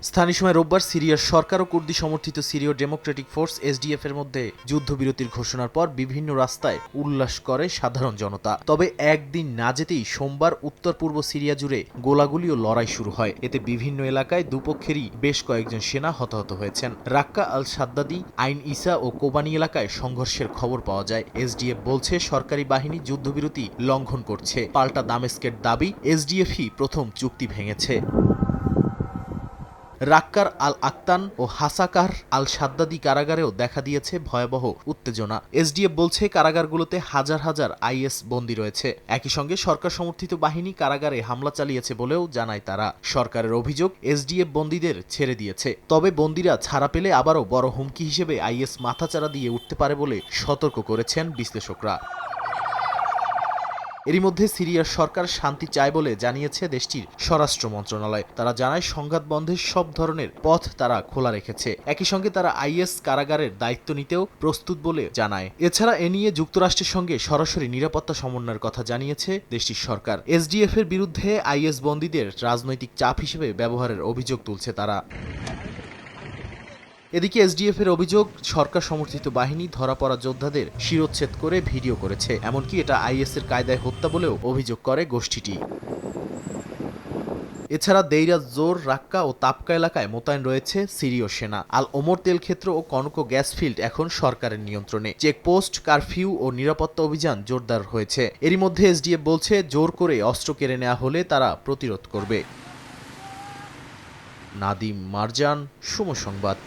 স্থানীয় সময় রোববার সিরিয়ার সরকার ও কুর্দি সমর্থিত সিরীয় ডেমোক্রেটিক ফোর্স এসডিএফ এর মধ্যে যুদ্ধবিরতির ঘোষণার পর বিভিন্ন রাস্তায় উল্লাস করে সাধারণ জনতা। তবে একদিন না যেতেই সোমবার উত্তর পূর্ব সিরিয়া জুড়ে গোলাগুলি ও লড়াই শুরু হয়। এতে বিভিন্ন এলাকায় দুপক্ষেরই বেশ কয়েকজন সেনা হতাহত হয়েছেন। রাক্কা আল সাদ্দাদি, আইন ইসা ও কোবানি এলাকায় সংঘর্ষের খবর পাওয়া যায়। এসডিএফ বলছে সরকারি বাহিনী যুদ্ধবিরতি লঙ্ঘন করছে। পাল্টা দামেস্কের দাবি, এসডিএফই প্রথম চুক্তি ভেঙেছে। রাক্কার আল আক্তান ও হাসাকার আল সাদ্দাদি কারাগারেও দেখা দিয়েছে ভয়াবহ উত্তেজনা। এসডিএফ বলছে কারাগারগুলোতে হাজার হাজার আইএস বন্দী রয়েছে। একই সঙ্গে সরকার সমর্থিত বাহিনী কারাগারে হামলা চালিয়েছে বলেও জানায় তারা। সরকারের অভিযোগ, এসডিএফ বন্দীদের ছেড়ে দিয়েছে। তবে বন্দীরা ছাড়া পেলে আবারও বড় হুমকি হিসেবে আইএস মাথাচাড়া দিয়ে উঠতে পারে বলে সতর্ক করেছেন বিশ্লেষকরা। এরই মধ্যে সিরিয়ার সরকার শান্তি চায় বলে জানিয়েছে দেশটির স্বরাষ্ট্র মন্ত্রণালয়। তারা জানায় সংঘাত বন্ধের সব ধরনের পথ তারা খোলা রেখেছে। একই সঙ্গে তারা আইএস কারাগারের দায়িত্ব নিতেও প্রস্তুত বলে জানায়। এছাড়া এ নিয়ে যুক্তরাষ্ট্রের সঙ্গে সরাসরি নিরাপত্তা সমন্বয়ের কথা জানিয়েছে দেশটির সরকার। এসডিএফ এর বিরুদ্ধে আইএস বন্দীদের রাজনৈতিক চাপ হিসেবে ব্যবহারের অভিযোগ তুলছে তারা। এদিকে এসডিএফ এর অভিযোগ, সরকার সমর্থিত বাহিনী ধরা পড়া যোদ্ধাদের শিরোচ্ছেদ করে ভিডিও করেছে। এমনকি এটা আইএস এর কায়দায় হত্যা বলেও অভিযোগ করে গোষ্ঠীটি। এছাড়া দেইরা জোর, রাক্কা ও তাপকা এলাকায় মোতায়েন রয়েছে সিরীয় সেনা। আল ওমর তেলক্ষেত্র ও কনকো গ্যাস ফিল্ড এখন সরকারের নিয়ন্ত্রণে। চেকপোস্ট, কারফিউ ও নিরাপত্তা অভিযান জোরদার হয়েছে। এরই মধ্যে এসডিএফ বলছে জোর করে অস্ত্র কেড়ে নেওয়া হলে তারা প্রতিরোধ করবে। নাদিম মারজান, সময় সংবাদ।